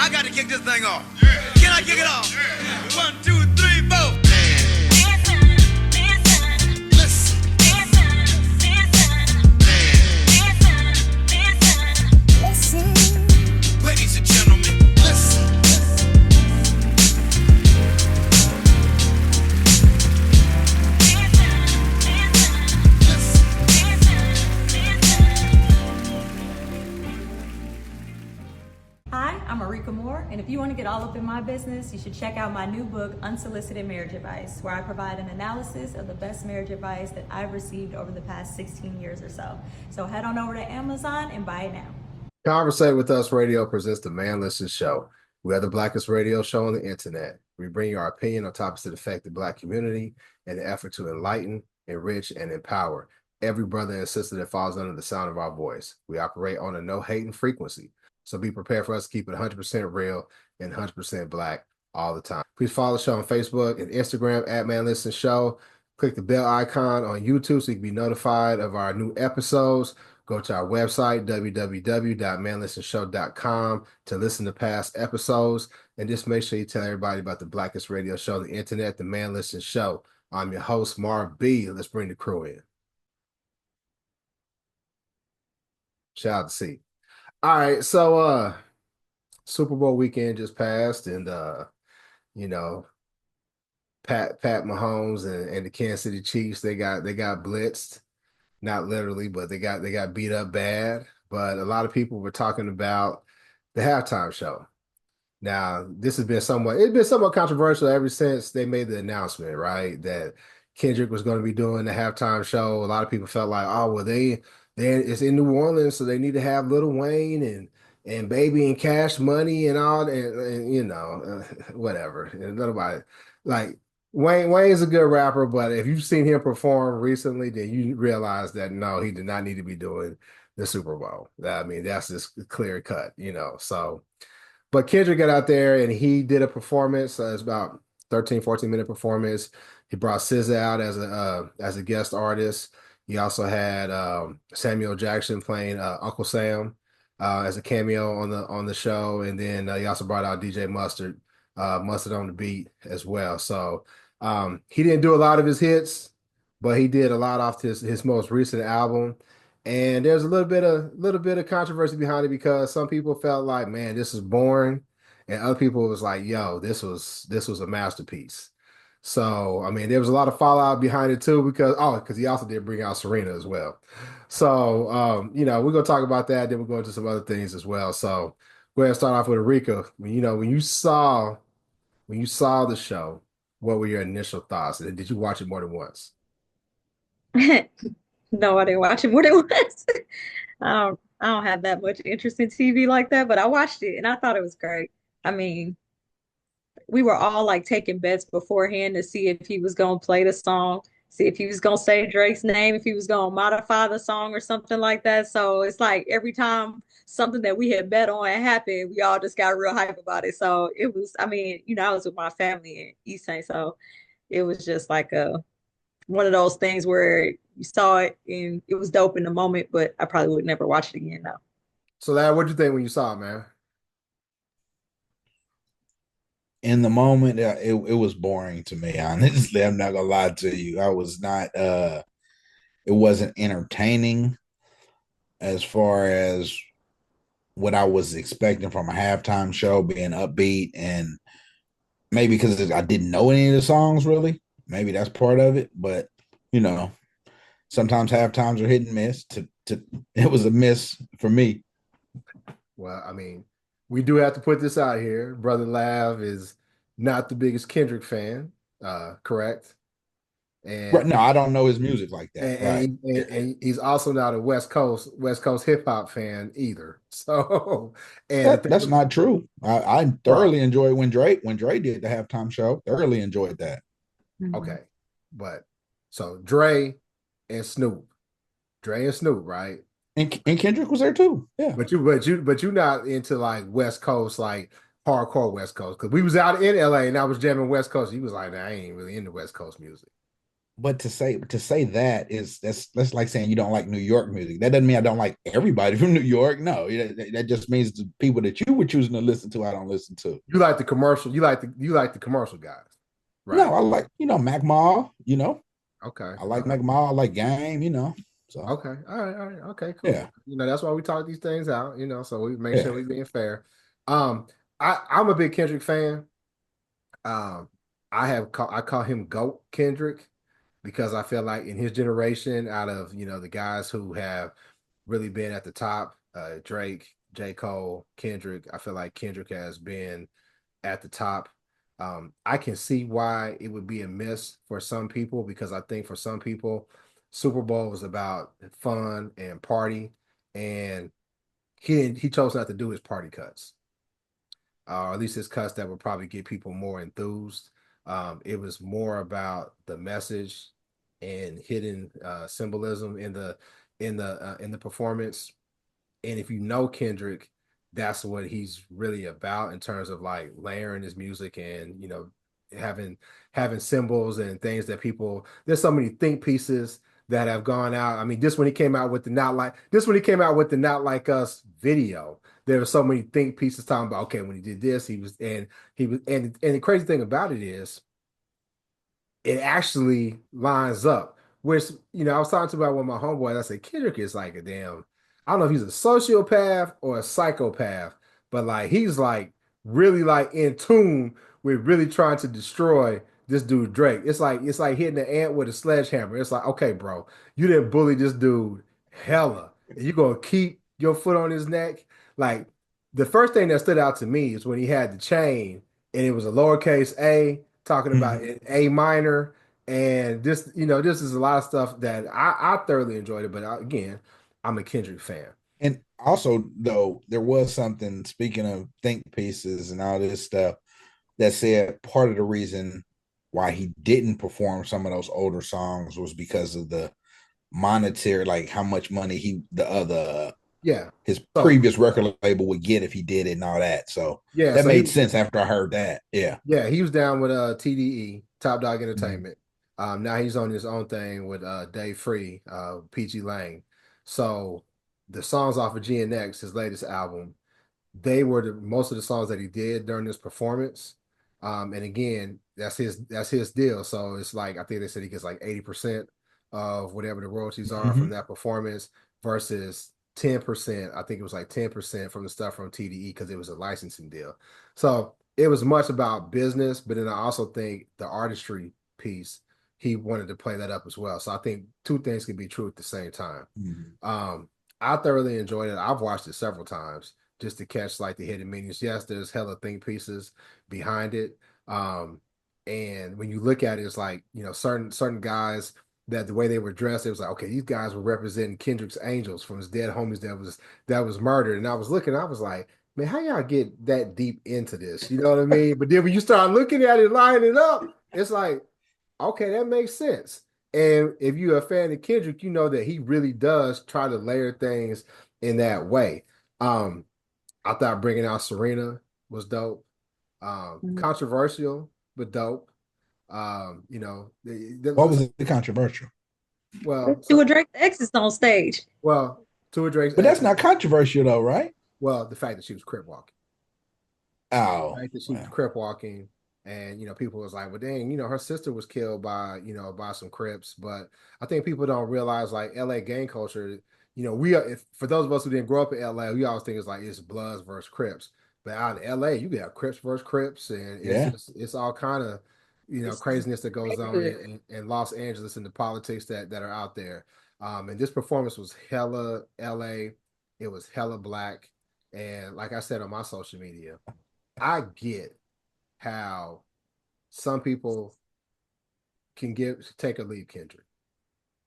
I got to kick this thing off. Can I kick it off? 1, 2, 3, 4. Ladies and gentlemen, listen. Hi, I'm Marika Moore, and if you want to get all up in my business, you should check out my new book, Unsolicited Marriage Advice, where I provide an analysis of the best marriage advice that I've received over the past 16 years or so. So head on over to Amazon and buy it now. Conversate with Us Radio presents the Man Listen Show. We are the blackest radio show on the internet. We bring you our opinion on topics that affect the black community in an effort to enlighten, enrich, and empower every brother and sister that falls under the sound of our voice. We operate on a no-hating frequency, so be prepared for us to keep it 100% real and 100% black all the time. Please follow the show on Facebook and Instagram at Man Listen Show. Click the bell icon on YouTube so you can be notified of our new episodes. Go to our website, www.manlistenshow.com, to listen to past episodes. And just make sure you tell everybody about the blackest radio show on the internet, the Man Listen Show. I'm your host, Marv B. Let's bring the crew in. Shout out to C. All right, so Super Bowl weekend just passed, and you know, Pat Mahomes and the Kansas City Chiefs, they got blitzed. Not literally, but they got beat up bad. But a lot of people were talking about the halftime show. Now, it's been somewhat controversial ever since they made the announcement, right? That Kendrick was going to be doing the halftime show. A lot of people felt like, oh, well, it's in New Orleans, so they need to have Lil Wayne and Baby and Cash Money and all, and you know, whatever. And nobody like. Wayne's a good rapper, but if you've seen him perform recently, then you realize that no, he did not need to be doing the Super Bowl. I mean, that's just clear cut, you know. So, but Kendrick got out there and he did a performance. It's about 13, 14-minute performance. He brought SZA out as a guest artist. He also had Samuel Jackson playing Uncle Sam as a cameo on the show, and then he also brought out DJ Mustard on the beat as well. So he didn't do a lot of his hits, but he did a lot off his most recent album. And there's a little bit of controversy behind it because some people felt like, man, this is boring, and other people was like, yo, this was a masterpiece. So I mean, there was a lot of fallout behind it too because he also did bring out Serena as well. So you know, we're gonna talk about that. Then we'll go into some other things as well. So go ahead and start off with Erika. When you saw the show, what were your initial thoughts? And did you watch it more than once? No, I didn't watch it more than once. I don't have that much interest in TV like that, but I watched it and I thought it was great. I mean, we were all like taking bets beforehand to see if he was going to play the song, see if he was going to say Drake's name, if he was going to modify the song or something like that. So it's like every time something that we had bet on happened, we all just got real hype about it. So it was, I mean, you know, I was with my family in East St. So it was just like one of those things where you saw it and it was dope in the moment, but I probably would never watch it again now. So that, what'd you think when you saw it, man? In the moment, it was boring to me. Honestly, I'm not gonna lie to you. I was not. It wasn't entertaining as far as what I was expecting from a halftime show, being upbeat, and maybe because I didn't know any of the songs really. Maybe that's part of it. But you know, sometimes halftimes are hit and miss. It was a miss for me. Well, I mean, we do have to put this out here. Brother Lav is not the biggest Kendrick fan, correct? And no, I don't know his music like that. And he's also not a West Coast hip hop fan either. So, and that's not true. I thoroughly enjoyed when Drake did the halftime show. Thoroughly enjoyed that. Okay, but so Dre and Snoop, right? And Kendrick was there too. Yeah. But you not into like West Coast, like hardcore West Coast, because we was out in LA and I was jamming West Coast. He was like, nah, I ain't really into West Coast music. but to say that is that's like saying you don't like New York music. That doesn't mean I don't like everybody from New York. No, that just means the people that you were choosing to listen to, I don't listen to. You like the commercial. You like the commercial guys, right? No, I like Mac Mall. Okay. I like Okay. Mac Mall. I like Game. So Okay. All right. All right. Okay. yeah, Cool. That's why we talk these things out. So we make sure yeah. we being fair. Um, I'm a big Kendrick fan. Um, I call him GOAT Kendrick because I feel like in his generation, out of the guys who have really been at the top, Drake, J. Cole, Kendrick, I feel like Kendrick has been at the top. I can see why it would be a miss for some people because I think for some people, Super Bowl was about fun and party, and he chose not to do his party cuts, or at least his cuts that would probably get people more enthused. It was more about the message and hidden symbolism in the performance. And if you know Kendrick, that's what he's really about in terms of like layering his music and having having symbols and things that people. There's so many think pieces that have gone out. I mean, this when he came out with the Not Like Us video. There were so many think pieces talking about okay, when he did this, and the crazy thing about it is it actually lines up. Which, I was talking about with my homeboy, and I said, Kendrick is like a damn, I don't know if he's a sociopath or a psychopath, but like he's like really like in tune with really trying to destroy this dude Drake. It's like hitting an ant with a sledgehammer. It's like, okay, bro, you didn't bully this dude hella. And you gonna keep your foot on his neck? Like the first thing that stood out to me is when he had the chain and it was a lowercase a talking about Mhm. an A minor. And this is a lot of stuff that I thoroughly enjoyed it. But again, I'm a Kendrick fan. And also, though, there was something, speaking of think pieces and all this stuff, that said part of the reason why he didn't perform some of those older songs was because of the monetary, like how much money the other Yeah. his So previous record label would get if he did it and all that. So yeah, that so made sense after I heard that. Yeah. he was down with TDE, Top Dog Mhm. Entertainment. Now he's on his own thing with Dave Free, PG Lang. So the songs off of GNX, his latest album, they were most of the songs that he did during this performance. And again, that's his deal. So it's like I think they said he gets like 80% of whatever the royalties are from Mhm. that performance versus 10%. I think it was like 10% from the stuff from TDE because it was a licensing deal. So it was much about business, but then I also think the artistry piece, he wanted to play that up as well. So I think two things can be true at the same time. Mhm. Um, I thoroughly enjoyed it. I've watched it several times just to catch like the hidden meanings. Yes, there's hella think pieces behind it. Um, and when you look at it, it's like, certain guys that the way they were dressed, it was like, okay, these guys were representing Kendrick's Angels from his dead homies that was murdered. And I was looking, I was like, man, how y'all get that deep into this? You know what I mean? But then when you start looking at it, lining it up, it's like, okay, that makes sense. And if you're a fan of Kendrick, you know that he really does try to layer things in that way. Um, I thought bringing out Serena was dope. Mhm. Controversial, but dope. What was the controversial? Well, Do a so Drake exes on stage. well, two of Drake's But that's exes. not controversial though, right? Well, the fact that she was crip walking. Oh, Right, that she was well. crip walking, and people was like, well, dang, her sister was killed by some Crips. But I think people don't realize like LA gang culture. We are for those of us who didn't grow up in LA, we always think it's Bloods versus Crips. But out in LA, you got Crips versus Crips, and Yeah. it's all kind of It's craziness that goes on neighborhood. in Los Angeles and the politics that are out there. And this performance was hella LA. It was hella black, and like I said on my social media. I get how some people can take or leave Kendrick.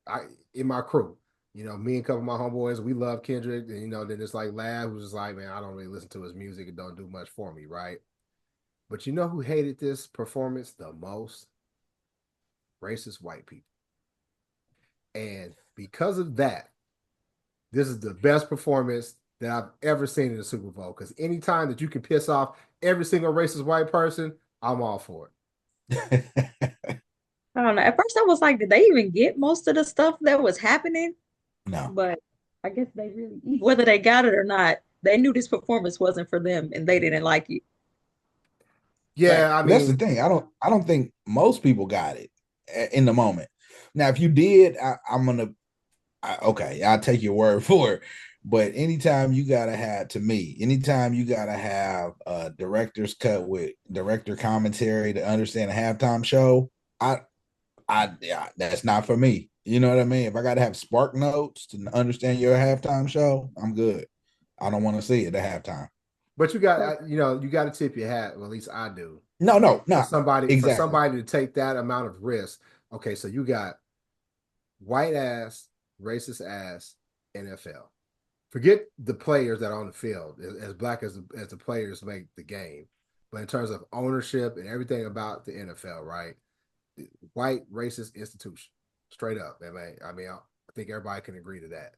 I in my crew, me and a couple of my homeboys, we love Kendrick, and then it's like Lab who's just like, man, I don't really listen to his music. It don't do much for me, right? But you know who hated this performance the most? Racist white people. And because of that, this is the best performance that I've ever seen in the Super Bowl. Because anytime that you can piss off every single racist white person, I'm all for it. I don't know. At first, I was like, did they even get most of the stuff that was happening? No. But I guess they really, whether they got it or not, they knew this performance wasn't for them, and they didn't like it. But Yeah, I That's the mean, thing. I don't think most people got it in the moment. Now, if you did, I'm gonna okay, I'll take your word for it. But anytime you gotta have a director's cut with director commentary to understand a halftime show, yeah, that's not for me. You know what I mean? If I gotta have spark notes to understand your halftime show, I'm good. I don't want to see it at halftime. but you got you got to tip your hat. Well, at least I do. No, no, For no. Exactly. somebody to take that amount of risk. Okay, so you got white ass, racist ass NFL. Forget the players that are on the field, as black as the players make the game. But in terms of ownership and everything about the NFL, right? White racist institution, straight up. I think everybody can agree to that.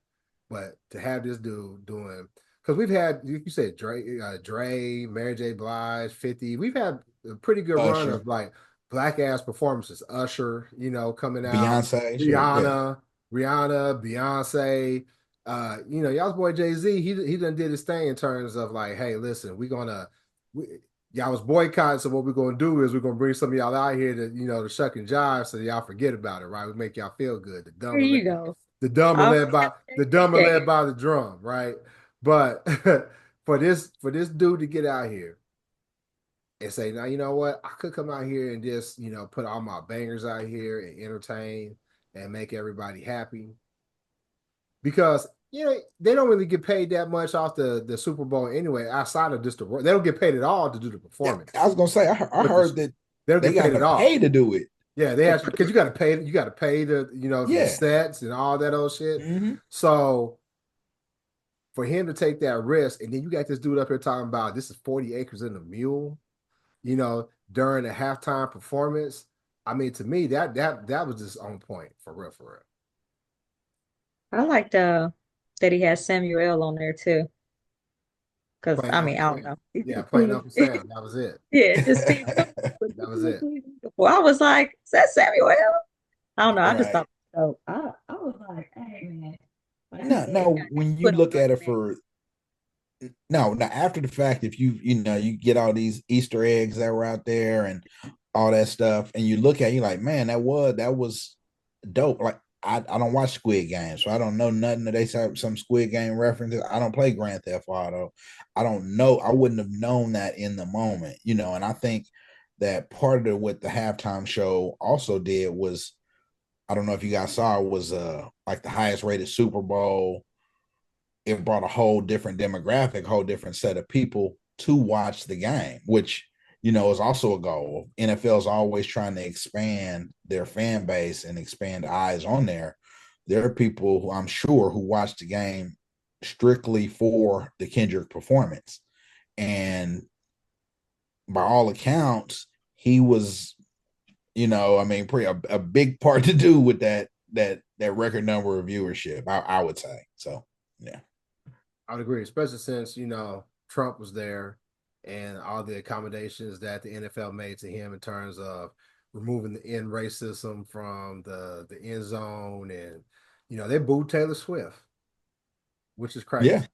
But to have this dude doing, because we've had, you said Dre, Mary J. Blige, 50. We've had a pretty good run Usher, of like black ass performances. Usher, coming out, Beyonce, shit. Yeah. Rihanna, Beyonce. Y'all's boy Jay-Z, he done did his thing in terms of like, hey, listen, y'all was boycotting, so what we're gonna do is we're gonna bring some of y'all out here to shuck and jive so y'all forget about it, right? We make y'all feel good. there you go. The dumb are I'll led by the drum, right? But for this dude to get out here and say, now you know what, I could come out here and just put all my bangers out here and entertain and make everybody happy because they don't really get paid that much off the Super Bowl anyway. Outside of just they don't get paid at all to do the Yeah, performance. I was gonna say, I heard that They don't they get got paid to at pay all. to do it. Yeah, they actually because you got to pay for the Yeah. sets and all that old shit. Mm-hmm. So for him to take that risk, and then you got this dude up here talking about this is 40 acres in a mule, during a halftime performance. I mean, to me, that was just on point for real, for real. I liked that he had Samuel on there too. Because Playing I mean, Uncle I don't Sam. know. He's Yeah, a playing Cleveland. Uncle Sam. That was it. Yeah, just seems That was it. well, I was like, is that Samuel? I don't know. I just Right. thought so. I was like, hey man. Like you No, said, no. When you put on look at it Sunday. for no, now after the fact, if you get all these Easter eggs that were out there and all that stuff, and you look at it, you're like, man, that was dope. Like I don't watch Squid Game, so I don't know nothing that they have some Squid Game references. I don't play Grand Theft Auto. I don't know. I wouldn't have known that in the moment, and I think that part of what the halftime show also did was, I don't know if you guys saw, it was like the highest rated Super Bowl. It brought a whole different demographic, whole different set of people to watch the game, which is also a goal. NFL is always trying to expand their fan base and expand eyes on there. There are people who I'm sure who watch the game strictly for the Kendrick performance, and by all accounts, he was, I mean, pretty a big part to do with that record number of viewership. I would say so. Yeah. I would agree, especially since Trump was there and all the accommodations that the NFL made to him in terms of removing the end racism from the end zone, and they booed Taylor Swift, which is Yeah.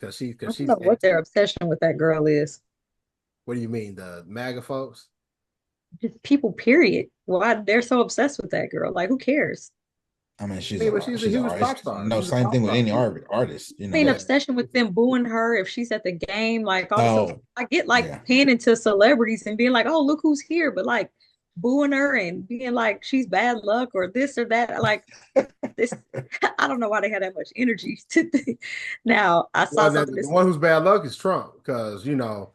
crazy because I don't she's know what their obsession with that girl is. what do you mean, the MAGA folks? Just people, period. Why they're so obsessed with that girl? Like, who cares? I mean, I mean, but she's a she's an huge pop artist. star. No, She's a same pop thing with star. any artist. I mean, Yeah. obsession with them booing her if she's at the game, like all this stuff. Oh, I get like yeah. panning to celebrities and being like, "Oh, look who's here," but like booing her and being like she's bad luck or this or that. Like this, I don't know why they had that much energy to think. Now I saw Well, something the this. one who's bad luck is Trump because y'all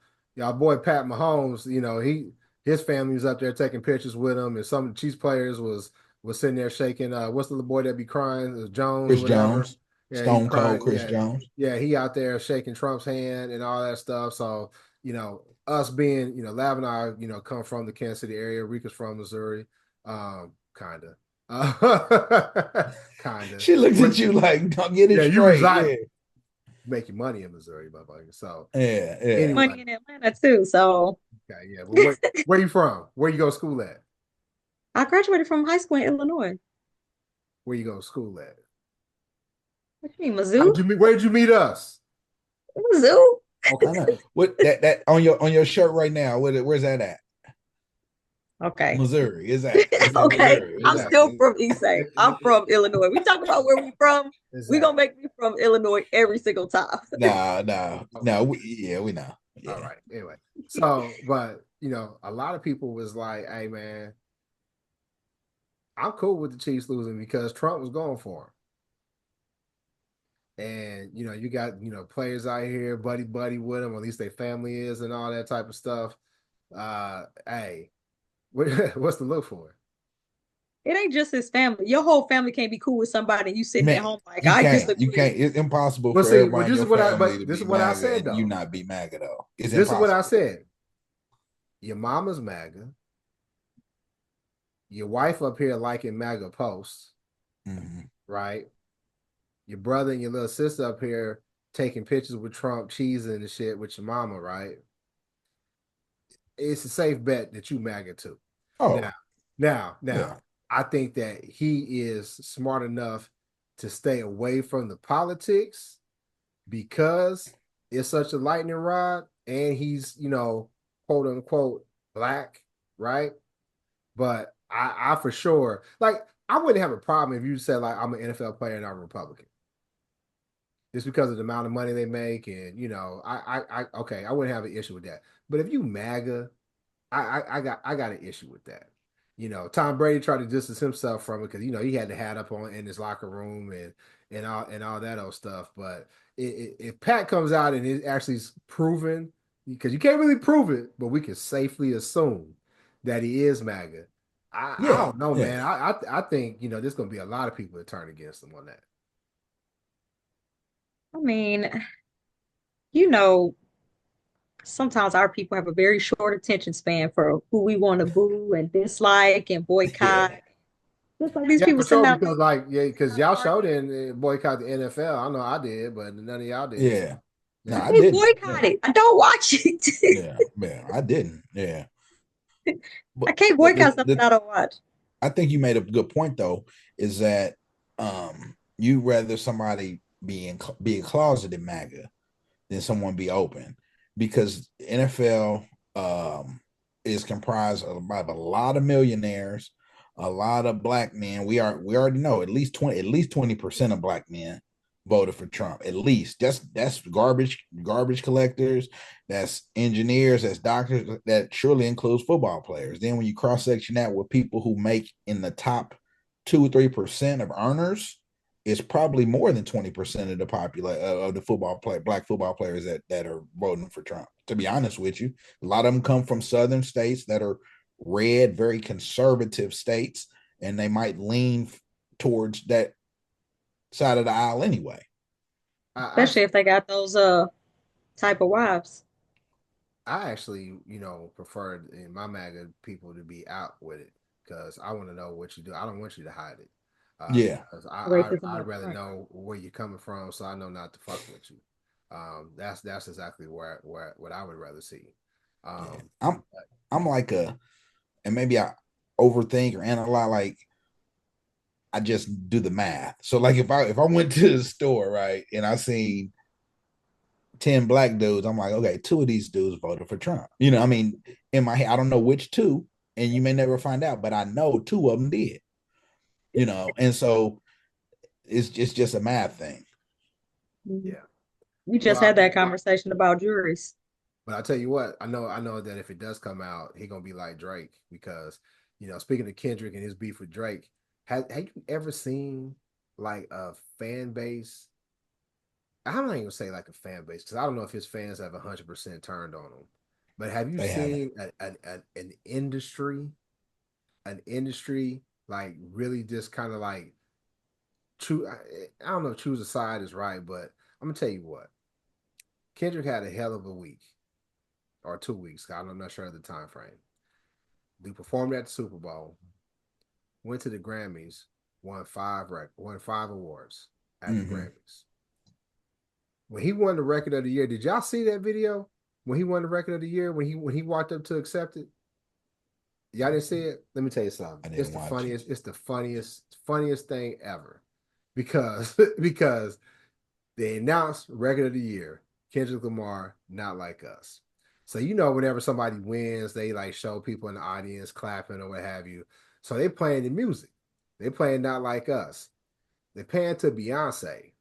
boy Pat Mahomes, his family was up there taking pictures with him, and some of the Chiefs players was sitting there shaking. What's the little boy that be crying? Jones or Chris whatever. Jones, Yeah, he Stone Cold crying. Chris Yeah, Jones. yeah, he out there shaking Trump's hand and all that stuff. So us being Lav and I come from the Kansas City area. Rika's from Missouri, kinda, kinda. She looks at you like, don't get it Yeah, you straight. reside Yeah. making money in Missouri, motherfucker. So Yeah. Yeah. anyway, Money in Atlanta too. So okay, yeah. But where you from? Where you go to school at? I graduated from high school in Illinois. Where you go to school at? What you mean, Mizzou? Where'd you meet us? Mizzou? I know what that on your shirt right now. Where's that at? Okay. Missouri. Is that? It's in Okay. Missouri. I'm still from East St. I'm It- from Illinois. We talk about where we from. We Exactly. gonna make me from Illinois every single time. No. We know. All Yeah. right. Anyway, so but a lot of people was like, "Hey, man, I'm cool with the Chiefs losing because Trump was going for him." And you got players out here, buddy with them, or at least their family is, and all that type of stuff. Hey, what's the look for? It ain't just his family. Your whole family can't be cool with somebody and you sitting at Man, home like, you I can't. You disagree. can't. It's impossible Well, for see, but everybody in your family to this is be what I MAGA said and you though. not be MAGA though. It's This is what I impossible. said. Your mama's MAGA. Your wife up here liking MAGA posts, Mhm. right? Your brother and your little sister up here taking pictures with Trump, cheesing and shit with your mama, right? It's a safe bet that you MAGA too. Oh, Now, yeah. I think that he is smart enough to stay away from the politics because it's such a lightning rod and he's, quote unquote black, right? But I for sure, like, I wouldn't have a problem if you said, like, I'm an NFL player and I'm a Republican. Just because of the amount of money they make, and okay, I wouldn't have an issue with that. But if you MAGA, I got an issue with that. Tom Brady tried to distance himself from it because he had the hat up on in his locker room and all that old stuff. But if Pat comes out and it actually is proven, because you can't really prove it, but we can safely assume that he is MAGA. I Yeah. don't know, Yeah. man. I think there's gonna be a lot of people that turn against him on that. I mean, you know, sometimes our people have a very short attention span for who we want to boo and dislike and boycott. Yeah. Just like these Yeah, people for sure. send out Because these because y'all showed in boycott the NFL. I know I did, but none of y'all did. So Yeah. No, I I can't didn't. boycott it. I don't watch it. Yeah. Yeah. I didn't. Yeah. I But can't boycott something I don't watch. I think you made a good point though, is that you rather somebody be a closeted MAGA than someone be open, because NFL is comprised of a lot of millionaires, a lot of black men. We already know at least 20% of black men voted for Trump. At least that's garbage collectors, that's engineers, that's doctors, that surely includes football players. Then when you cross section that with people who make in the top 2 or 3% of earners, it's probably more than 20% of the of the black football players that are voting for Trump. To be honest with you, a lot of them come from southern states that are red, very conservative states, and they might lean towards that side of the aisle anyway. I Especially if they got those type of wives. I actually, prefer in my MAGA people to be out with it because I want to know what you do. I don't want you to hide it. Yeah, Because Racism I'd up rather front. know where you're coming from, so I know not to fuck with you. That's exactly where what I would rather see. yeah. Um, I'm like and maybe I overthink or analyze. Like, I just do the math. So like if I went to the store, right, and I seen 10 black dudes, I'm like, okay, two of these dudes voted for Trump. I mean, in my head, I don't know which two, and you may never find out, but I know two of them did. And so it's just a math thing. Mhm. yeah. We just Well, had that conversation about juries. but I tell you what, I know that if it does come out, he gonna be like Drake because speaking of Kendrick and his beef with Drake, have you ever seen like a fan base? I'm not even gonna say like a fan base because I don't know if his fans have 100% turned on him. But have you They haven't. seen an industry like really just kind of like choose? I don't know if choose a side is right, but I'm gonna tell you what, Kendrick had a hell of a week or 2 weeks. I'm not sure of the time frame. We performed at the Super Bowl, went to the Grammys, won five awards at the Mm-hmm. Grammys. When he won the record of the year, did y'all see that video? When he won the record of the year, when he walked up to accept it, Y'all didn't see it? Let me tell you something. I It's didn't the watch it. funniest. It's the funniest thing ever, because because they announced record of the year, Kendrick Lamar, Not Like Us. So whenever somebody wins, they like show people in the audience clapping or what have you. So they playing the music. They playing Not Like Us. They paying to Beyonce.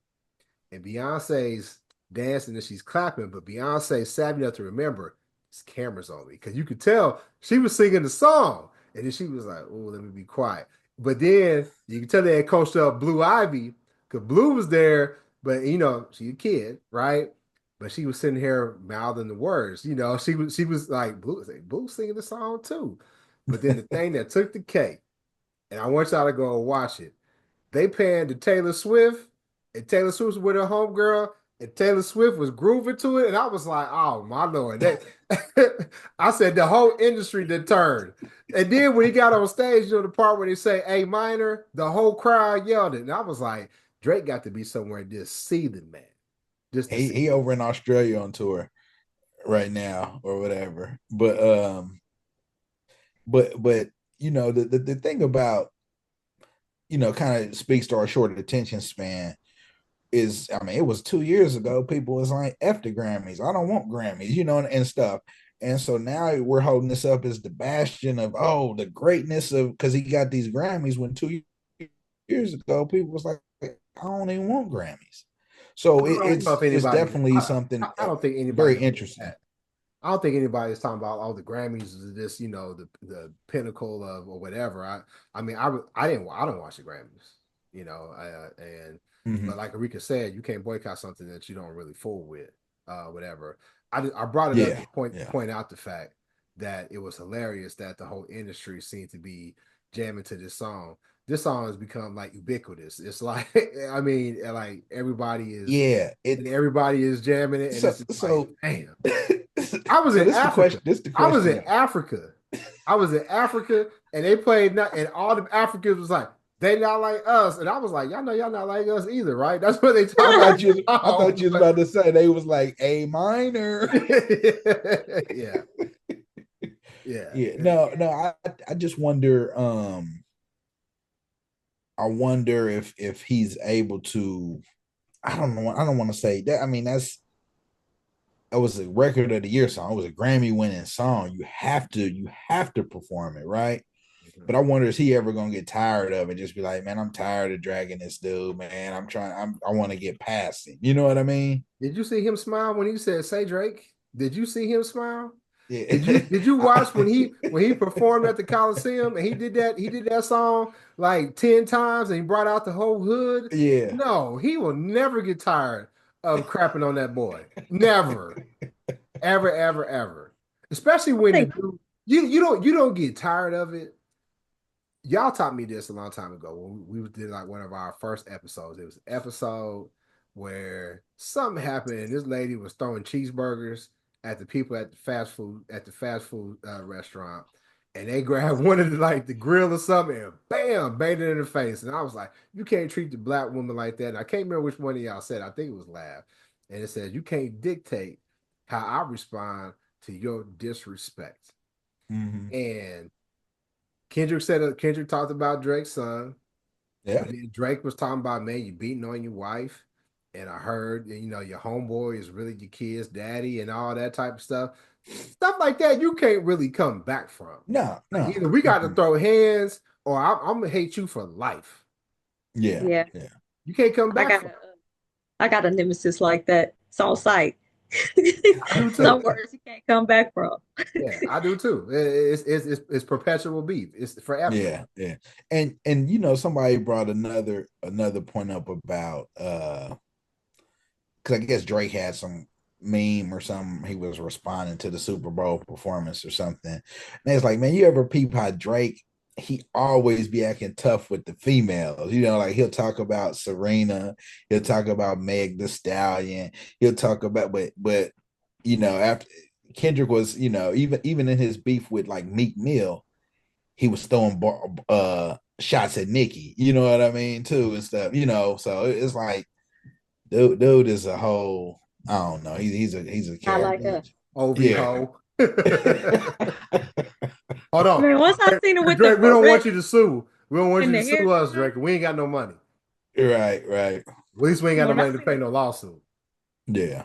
And Beyonce's dancing and she's clapping, but Beyonce's savvy enough to remember it's cameras on me. Because you could tell she was singing the song. And then she was like, oh, let me be quiet. But then you can tell they had coached up Blue Ivy, because Blue was there, but she a kid, right? But she was sitting here mouthing the words. She was like, Blue singing the song too. But then the thing that took the cake, and I want y'all to go and watch it, they panned to Taylor Swift, and Taylor Swift was with her homegirl, and Taylor Swift was grooving to it, and I was like, "Oh my lord!" That I said the whole industry did turn. And then when he got on stage, the part where they say A minor, the whole crowd yelled it, and I was like, Drake got to be somewhere just seething, man, just to see. He over in Australia on tour right now or whatever. But the thing about kind of speaks to our short attention span is, I mean, it was 2 years ago, people was like, F the Grammys, I don't want Grammys, and stuff. And so now we're holding this up as the bastion of, oh, the greatness of, because he got these Grammys, when 2 years ago people was like, I don't even want Grammys. So I don't know if it's anybody. definitely something I don't think very anybody. interesting. I don't think anybody's talking about all the Grammys is this, the pinnacle of or whatever. I mean, I don't watch the Grammys, and but Mm-hmm. like Erika said, you can't boycott something that you don't really fool with, whatever. I brought it up Yeah, to point yeah, point out the fact that it was hilarious that the whole industry seemed to be jamming to this song. This song has become like ubiquitous. It's like, I mean, like yeah. everybody is jamming it, and So it's just like, so damn. I was so in this the Africa. question. This the I was in question. Africa. I was in Africa, and they played not, and all the Africans was like, they not like us, and I was like, y'all not like us either, right? That's what they I talking thought you was, I about. thought you was about to say they was like A minor. Yeah, yeah. Yeah, no, I just wonder. I wonder if he's able to. I don't know. I don't want to say that. I mean, that was a record of the year song. It was a Grammy winning song. You have to perform it, right? But I wonder, is he ever gonna get tired of it? Just be like, man, I'm tired of dragging this dude, man. I want to get past him. You know what I mean? Did you see him smile when he said "Say Drake"? Did you see him smile? Yeah. Did you watch when he performed at the Coliseum and he did that song like 10 times and he brought out the whole hood? Yeah. No, he will never get tired of crapping on that boy. Never. Ever, ever, ever. Especially when the think dude you don't get tired of it. Y'all taught me this a long time ago when we did like one of our first episodes. It was an episode where something happened and this lady was throwing cheeseburgers at the people at the fast food restaurant, and they grabbed one of the grill or something and bam, banged it in the face. And I was like, you can't treat the black woman like that. And I can't remember which one of y'all said. I think it was Lab, and it says you can't dictate how I respond to your disrespect. Mm-hmm. And Kendrick talked about Drake's son, Yeah. but then Drake was talking about, man, you beating on your wife. And I heard, your homeboy is really your kid's daddy and all that type of stuff. Stuff like that, you can't really come back from. No, Like, no. either we got to Mm-mm. throw hands or I'm going to hate you for life. Yeah, yeah, yeah. You can't come I back got from a I got a nemesis like that. It's on site. it. I do too. Some words you can't come back from. Yeah, I do too. It's perpetual beef. It's forever. Yeah, yeah. And somebody brought another point up about because I guess Drake had some meme or something. He was responding to the Super Bowl performance or something. And it's like, man, you ever peep how Drake, he always be acting tough with the females. Like he'll talk about Serena, he'll talk about Meg the Stallion, he'll talk about but after Kendrick was, even in his beef with like Meek Mill, he was throwing shots at Nicki, you know what I mean, too, and stuff, so it's like dude is a whole, I don't know. He's a Not like character. us. OV Yeah. ho. Hold on. Man, once I seen him with the Drake, we don't want beret you to sue. We don't want and you to the hair sue us, tie, Drake. We ain't got no money. Right, right. At least we ain't got no when I money to seen pay no lawsuit. Yeah.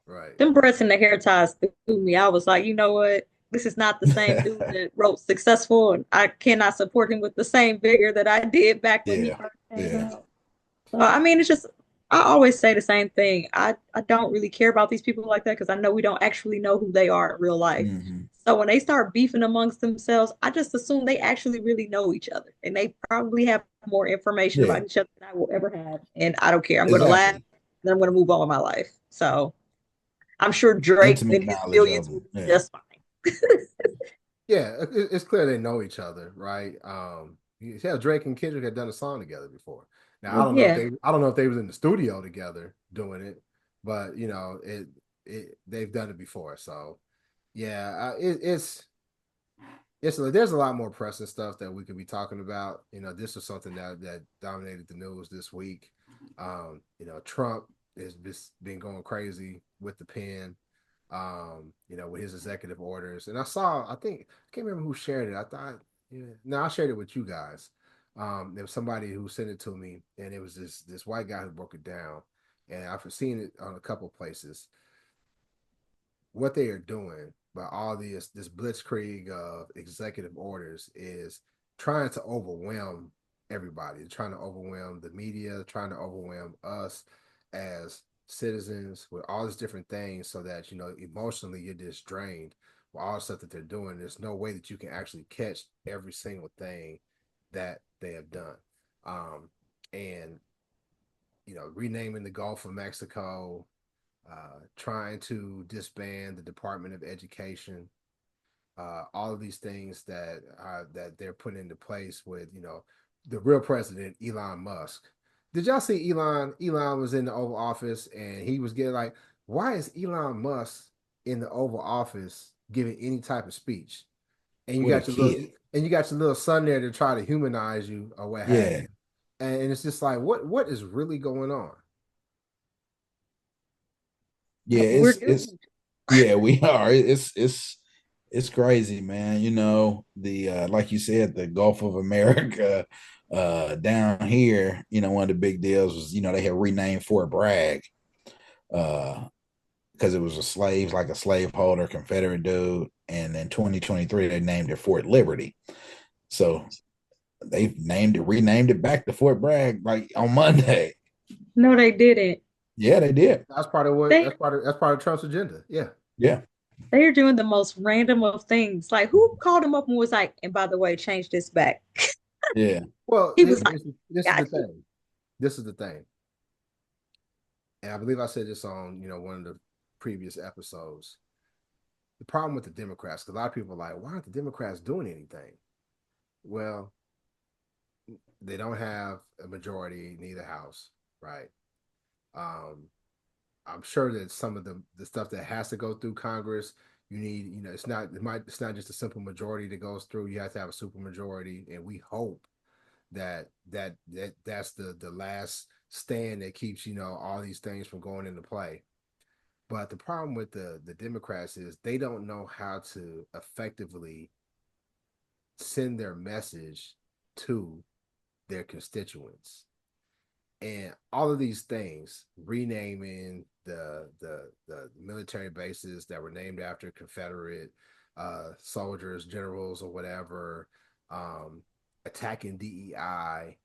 Right. them breasts and the hair ties threw me, I was like, you know what? This is not the same dude that wrote Successful, and I cannot support him with the same vigor that I did back when he Yeah. first came Yeah. out. So, I mean, it's just, I always say the same thing. I don't really care about these people like that because I know we don't actually know who they are in real life. Hmm. So when they start beefing amongst themselves, I just assume they actually really know each other and they probably have more information Yeah. about each other than I will ever have. And I don't care. I'm going to laugh, Exactly. then I'm going to move on with my life. So I'm sure Drake Intimate and his knowledge of billions will them. be Yeah. just fine. Yeah, it's clear they know each other, right? Yeah, Drake and Kendrick had done a song together before. Now I Well, don't know if yeah. they was in the studio together doing it, but they've done it before. So yeah, there's a lot more pressing stuff that we could be talking about. This was something that dominated the news this week. Trump has just been going crazy with the pen. With his executive orders. And I think I can't remember who shared it. I thought, yeah, no, I shared it with you guys. There was somebody who sent it to me, and it was this white guy who broke it down. And I've seen it on a couple of places. What they are doing by all this blitzkrieg of executive orders is trying to overwhelm everybody, trying to overwhelm the media, trying to overwhelm us as citizens with all these different things so that emotionally you're just drained with all the stuff that they're doing. There's no way that you can actually catch every single thing that they have done. And renaming the Gulf of Mexico, trying to disband the Department of Education, all of these things that they're putting into place with the real president Elon Musk. Did y'all see Elon? Elon was in the Oval Office and he was getting like, why is Elon Musk in the Oval Office giving any type of speech? And you With a got kid. your little son there to try to humanize you or what have Yeah. you. And it's just like, what is really going on? Yeah. We're It's doomed. yeah, we are. It's crazy, man. The like you said, the Gulf of America down here, one of the big deals was, they had renamed Fort Bragg because it was like a slaveholder Confederate dude. And in 2023, they named it Fort Liberty. So they renamed it back to Fort Bragg like on Monday. No, they didn't. Yeah, they did. That's part of what They that's part of Trump's agenda. Yeah. Yeah. they're doing the most random of things. Like who called him up and was like, and by the way, change this back. Yeah. Well, He was like, this is the got you. thing. This is the thing. And I believe I said this on, one of the previous episodes. The problem with the Democrats, because a lot of people are like, why aren't the Democrats doing anything? Well, they don't have a majority in either house, right? Um, I'm sure that some of the stuff that has to go through Congress, you need, it's not just a simple majority that goes through. You have to have a super majority, and we hope that's the last stand that keeps all these things from going into play. But the problem with the Democrats is they don't know how to effectively send their message to their constituents. And all of these things, renaming the military bases that were named after Confederate soldiers, generals, or whatever, attacking DEI,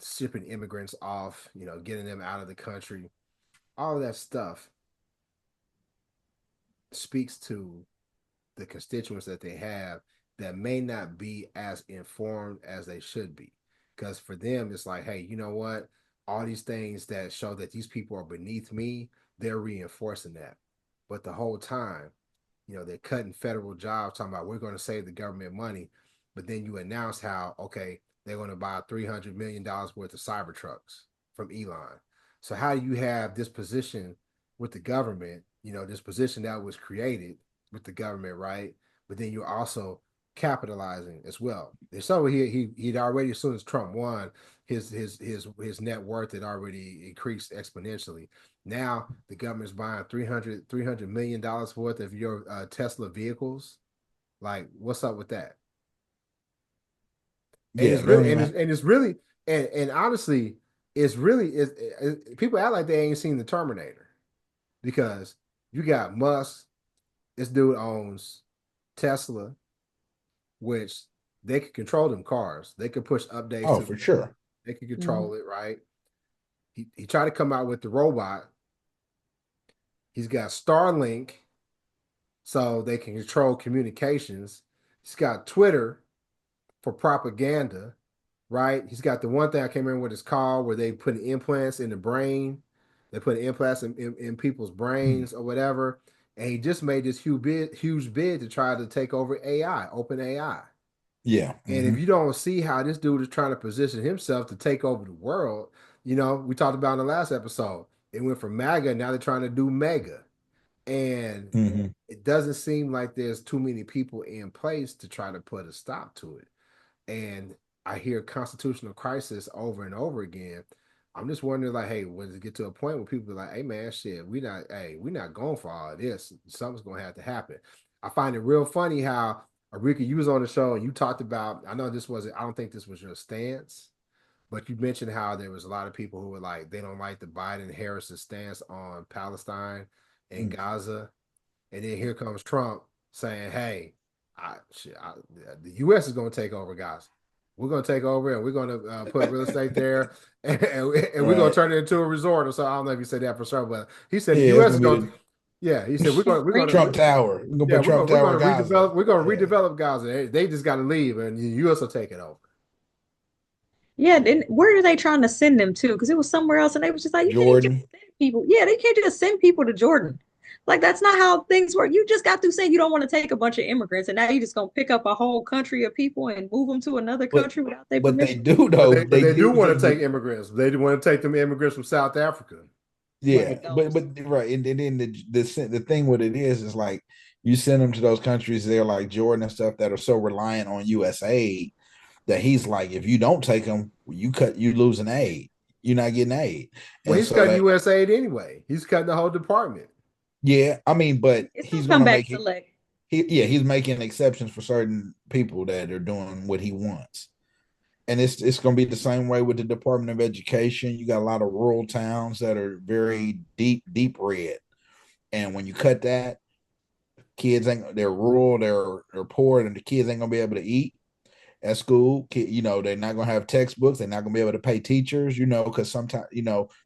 shipping immigrants off, getting them out of the country, all of that stuff speaks to the constituents that they have that may not be as informed as they should be. Because for them, it's like, hey, you know what? All these things that show that these people are beneath me, they're reinforcing that. But the whole time, they're cutting federal jobs, talking about we're going to save the government money. But then you announce how, okay, they're going to buy $300 million worth of cyber trucks from Elon. So how do you have this position with the government, this position that was created with the government, right? But then you're also capitalizing as well. So he'd already, as soon as Trump won, his net worth had already increased exponentially. Now the government's buying $300 million worth of your Tesla vehicles. Like, what's up with that? And Yeah, it's you don't really, even. and it's really, and honestly, it's really, people act like they ain't seen the Terminator because you got Musk. This dude owns Tesla, which they could control them cars. They could push updates Oh, to for them. sure. They could Mhm. control it, right? He tried to come out with the robot. He's got Starlink, so they can control communications. He's got Twitter for propaganda, right? He's got the one thing I can't remember what it's called, where they put implants in the brain. They put implants in people's Hmm. brains or whatever. And he just made this huge bid to try to take over AI, open AI. Yeah. And if you don't see how this dude is trying to position himself to take over the world, we talked about in the last episode. It went from MAGA, now they're trying to do mega. And Hmm. it doesn't seem like there's too many people in place to try to put a stop to it. And I hear constitutional crisis over and over again. I'm just wondering, like, hey, when does it get to a point where people are like, hey man, shit, we're not going for all of this. Something's gonna have to happen. I find it real funny how Arika, you was on the show and you talked about, I know this wasn't, I don't think this was your stance, but you mentioned how there was a lot of people who were like, they don't like the Biden Harris stance on Palestine and Gaza. And then here comes Trump saying, "Hey, the U.S. is going to take over, guys. We're going to take over, and we're going to put real estate there, and we're going to Right. turn it into a resort." Or so I don't know if he said that for sure, but he said the Yeah, it's U.S. is gonna be going to. the Yeah, he said Trump Tower. We're gonna yeah, put Trump we're Tower going in to Gaza. redevelop. We're going to Yeah. redevelop Gaza. They just got to leave, and the U.S. will take it over. Yeah, then where are they trying to send them to? Because it was somewhere else, and they was just like, you can't just Jordan. send people. Yeah, they can't just send people to Jordan. Like that's not how things work. You just got through saying you don't want to take a bunch of immigrants, and now you just gonna pick up a whole country of people and move them to another But country without their but they permission. do But though. but They they do do want to send take you. immigrants. They do want to take them immigrants from South Africa. Yeah, Right. but Those. right, and then the thing what it is like you send them to those countries there like Jordan and stuff that are so reliant on US aid that he's like, if you don't take them, you lose an aid. You're not getting aid, Well, and he's so cutting that U.S. aid anyway. He's cutting the whole department. yeah, I mean, but It's gonna he's come gonna back make it. select. He's making exceptions for certain people that are doing what he wants. And it's going to be the same way with the Department of Education. You got a lot of rural towns that are very deep red, and when you cut that, kids ain't they're rural, they're poor, and the kids ain't gonna be able to eat at school. They're not gonna have textbooks. They're not gonna be able to pay teachers. Because sometimes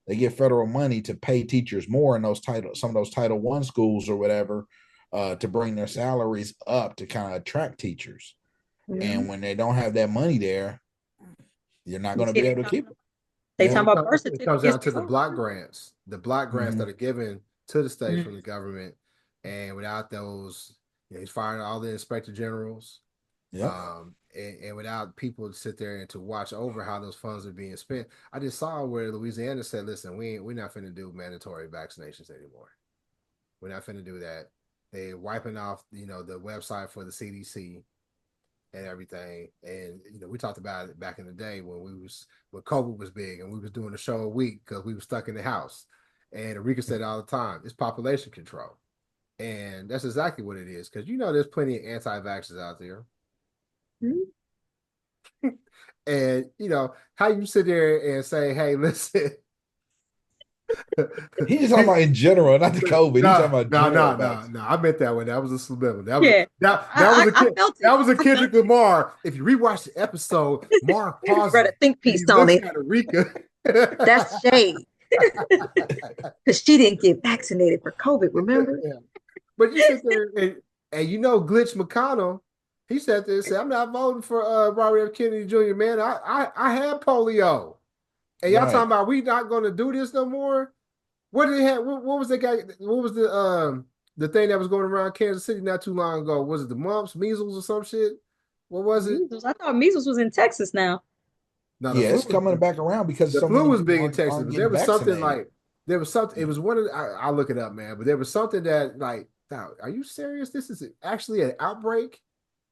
they get federal money to pay teachers more in some of those Title I schools or whatever, to bring their salaries up to kind of attract teachers. And Mhm. when they don't have that money there, you're not You going to see, be able to keep them. they Well, Yeah. talking about birth it comes certificates down to the too. block grants, Mm-hmm. that are given to the states from the Mhm. government, and without those, he's firing all the inspector generals, Yep. and without people to sit there and to watch over how those funds are being spent. I just saw where Louisiana said, "Listen, we're not finna do mandatory vaccinations anymore. We're not finna do that." They're wiping off, the website for the CDC and everything. And we talked about it back in the day when COVID was big and we was doing a show a week because we were stuck in the house. And Enrique said all the time, it's population control. And that's exactly what it is. Because there's plenty of anti-vaxxers out there. Mhm. And how you sit there and say, hey, listen. He's just talking about in general, not the COVID. He's talking No, about no, general no, no, vaccine. no. I meant that one. That was a subliminal. Yeah, That was a I kid. felt That it. was a I felt Kendrick it. Lamar. If you rewatch the episode, Mark You pauses read a it think and he piece on looks it. at Erika. That's shade because she didn't get vaccinated for COVID. Remember? Yeah. But you sit there and Glitch McConnell, he sat there and said, "I'm not voting for Robert F. Kennedy Jr. Man, I had polio, and y'all talking Right. about we not going to do this no more." What did they have? What was the guy? What was the thing that was going around Kansas City not too long ago? Was it the mumps, measles, or some shit? What was it? Measles. I thought measles was in Texas now. No, Yeah, it's coming back around because the so flu many was people big in Texas, aren't but there getting was something vaccinated. like there was something. It Yeah. was one of I'll look it up, man. But there was something that like, now, are you serious? This is actually an outbreak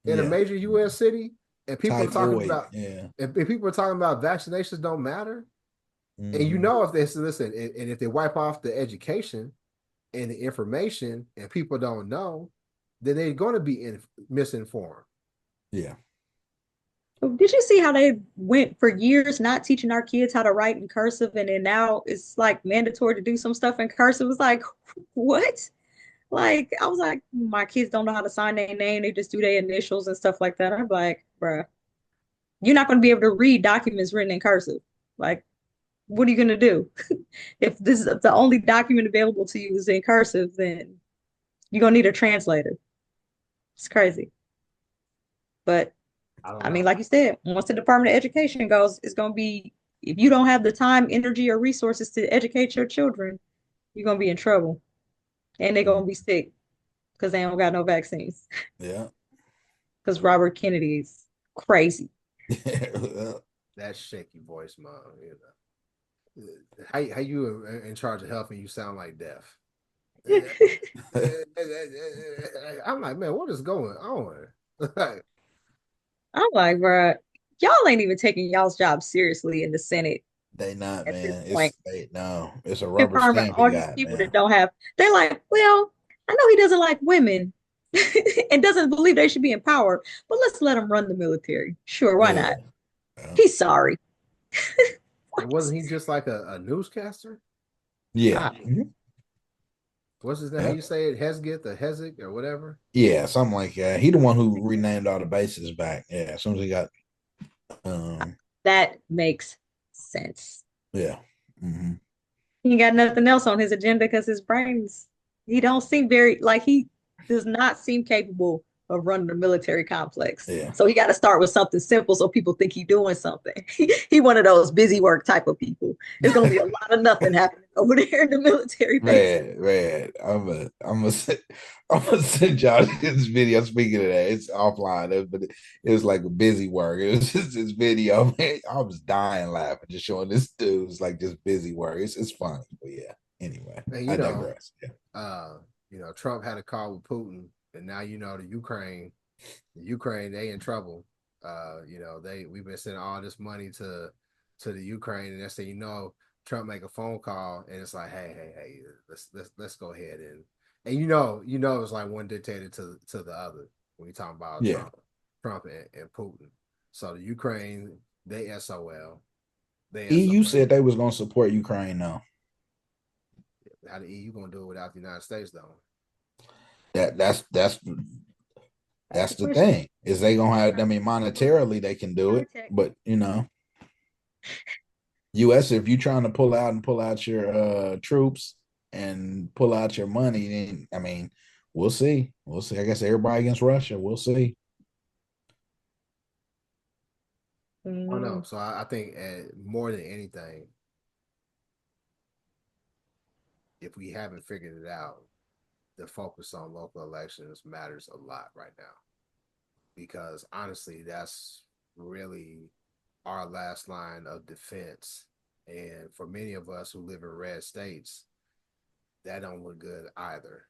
in a Yeah. major U.S. city, and people are talking Typhoid. about Yeah. and people are talking about vaccinations don't matter. And Mm-hmm. if they listen, and if they wipe off the education and the information, and people don't know, then they're going to be misinformed. Yeah. Did you see how they went for years not teaching our kids how to write in cursive, and then now it's like mandatory to do some stuff in cursive? It's like, what? Like, I was like, my kids don't know how to sign their name. They just do their initials and stuff like that. I'm like, bruh, you're not going to be able to read documents written in cursive. Like, what are you going to do? If this is the only document available to you is in cursive, then you're going to need a translator. It's crazy. But I don't I mean, know. like you said, once the Department of Education goes, it's going to be, if you don't have the time, energy, or resources to educate your children, you're going to be in trouble. And they're going to be sick because they don't got no vaccines. Yeah. Because Robert Kennedy is crazy. That shaky voice, mom. You know, how you in charge of health and you sound like deaf? I'm like, man, what is going on? I'm like, bro, y'all ain't even taking y'all's job seriously in the Senate They not, at this man. point. It's a rubber Confirming stamp you all these got, people man. that don't have, they're like, well, I know he doesn't like women and doesn't believe they should be in power, but let's let him run the military. Sure, why Yeah. not? Yeah. He's sorry. And wasn't he just like a newscaster? Yeah. God, What's his name? How Yeah. you say it? Hesgith or Hezek or whatever? Yeah, something like that. He the one who renamed all the bases back. Yeah, as soon as he got that makes sense. yeah. Mm-hmm. He ain't got nothing else on his agenda because his brains, he don't seem very, like he does not seem capable of running a military complex. Yeah. So he got to start with something simple so people think he's doing something. He one of those busy work type of people. There's going to be a lot of nothing happening over there in the military base. Man, I'm gonna send y'all this video. Speaking of that, it's offline, but it was like a busy work. It was just this video, man. I was dying laughing just showing this dude's like just busy work. It's funny, but yeah. Anyway, And I digress. Yeah. Trump had a call with Putin, and now the Ukraine, they in trouble. We've been sending all this money to the Ukraine, and next thing Trump make a phone call, and it's like, hey, let's go ahead and it's like one dictator to the other when you talking about Yeah. Trump and Putin. So the Ukraine, they SOL. EU said they was gonna support Ukraine now. How the EU gonna do it without the United States though? That's That's the the question. thing. Is they gonna have, I mean, monetarily they can do it, but US, if you're trying to pull out your troops and pull out your money, then I mean, we'll see. We'll see. I guess everybody against Russia. We'll see. Oh no. So I think more than anything, if we haven't figured it out, the focus on local elections matters a lot right now. Because honestly, that's really our last line of defense. And for many of us who live in red states, that don't look good either.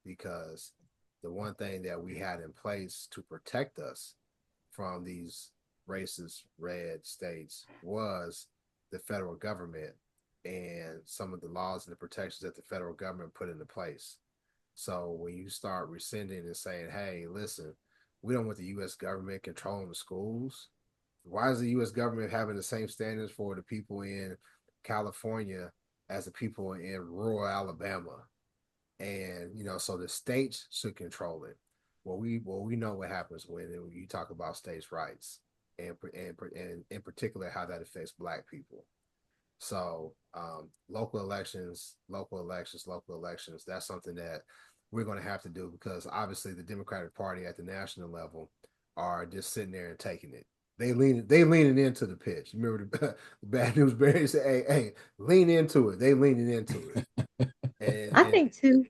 Because the one thing that we had in place to protect us from these racist red states was the federal government and some of the laws and the protections that the federal government put into place. So when you start rescinding and saying, hey, listen, we don't want the U.S. government controlling the schools. Why is the U.S. government having the same standards for the people in California as the people in rural Alabama? And so the states should control it. We know what happens when you talk about states' rights, and in particular how that affects Black people. So local elections. That's something that we're going to have to do because obviously the Democratic Party at the national level are just sitting there and taking it. They leaning into the pitch. Remember the bad news bears say, hey, lean into it. They leaning into it. I And think too.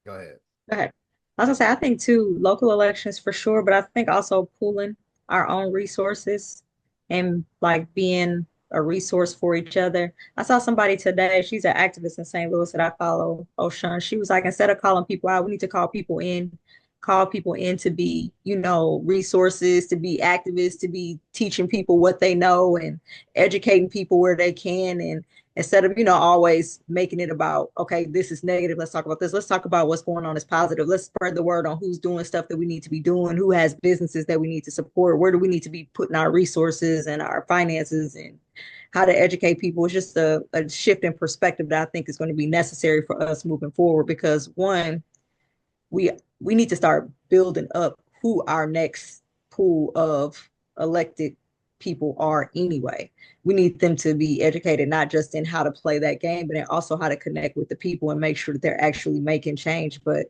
go ahead. Go ahead. I was gonna say, I think too, local elections for sure, but I think also pooling our own resources and like being a resource for each other. I saw somebody today, she's an activist in St. Louis that I follow, Ocean. She was like, instead of calling people out, we need to call people in to be, resources, to be activists, to be teaching people what they know and educating people where they can. instead of, always making it about, okay, this is negative. Let's talk about this. Let's talk about what's going on as positive. Let's spread the word on who's doing stuff that we need to be doing, who has businesses that we need to support, where do we need to be putting our resources and our finances, and how to educate people. It's just a shift in perspective that I think is going to be necessary for us moving forward, because one, we we need to start building up who our next pool of elected people are anyway. We need them to be educated not just in how to play that game, but in also how to connect with the people and make sure that they're actually making change. But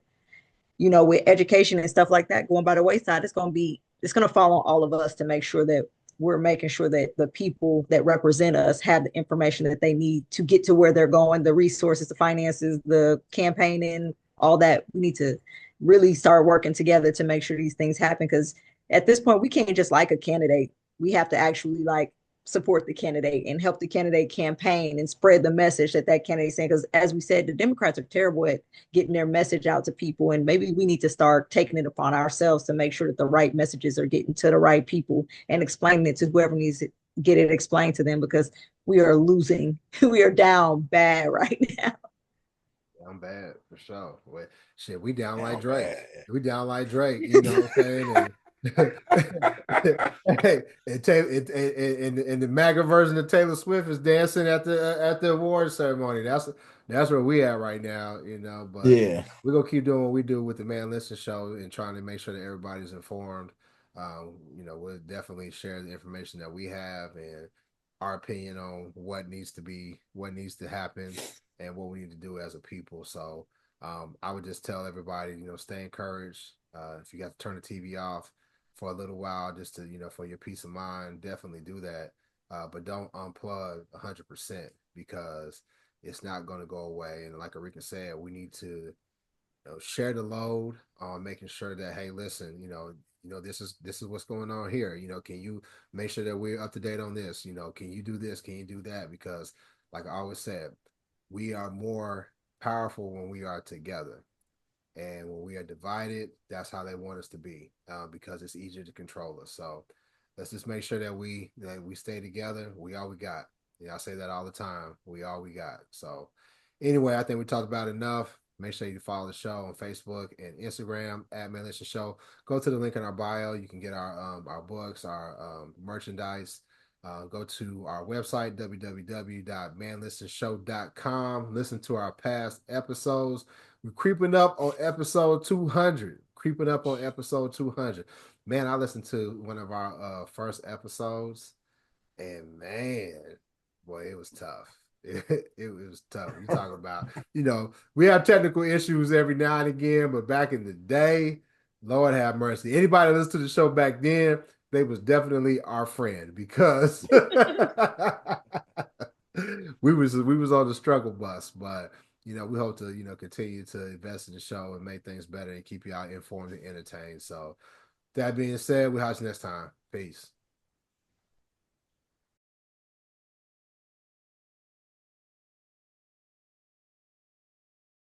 with education and stuff like that going by the wayside, it's going to fall on all of us to make sure that we're making sure that the people that represent us have the information that they need to get to where they're going, the resources, the finances, the campaigning, all that. We need to really start working together to make sure these things happen, because at this point we can't just like a candidate. We have to actually like support the candidate and help the candidate campaign and spread the message that candidate is saying, because as we said, the Democrats are terrible at getting their message out to people, and maybe we need to start taking it upon ourselves to make sure that the right messages are getting to the right people and explaining it to whoever needs to get it explained to them, because we are losing. We are down bad right now. I'm bad for sure. Well, shit, we down like Oh, Drake. man. We down like Drake. You know what I'm saying? And hey, and the MAGA version of Taylor Swift is dancing at the award ceremony. That's where we at right now. But Yeah. we're gonna keep doing what we do with the Man Listen Show and trying to make sure that everybody's informed. We'll definitely share the information that we have and our opinion on what needs to happen and what we need to do as a people. So I would just tell everybody, stay encouraged. If you got to turn the TV off for a little while, just to, for your peace of mind, definitely do that. But don't unplug 100% because it's not going to go away. And like Arika said, we need to share the load on making sure that, hey, listen, this is what's going on here. Can you make sure that we're up to date on this? Can you do this? Can you do that? Because like I always said, we are more powerful when we are together. And when we are divided, that's how they want us to be, because it's easier to control us. So let's just make sure that we stay together. We all we got. I say that all the time. We all we got. So anyway, I think we talked about enough. Make sure you follow the show on Facebook and Instagram at Manliston Show. Go to the link in our bio. You can get our books, our merchandise. Go to our website, www.manlistenshow.com. Listen to our past episodes. We're creeping up on episode 200. Man, I listened to one of our first episodes, and man, boy, it was tough. It was tough. You talking about, we have technical issues every now and again, but back in the day, Lord have mercy. Anybody that listened to the show back then, they was definitely our friend, because we was on the struggle bus. But we hope to continue to invest in the show and make things better and keep y'all informed and entertained. So that being said, we'll have you next time. Peace.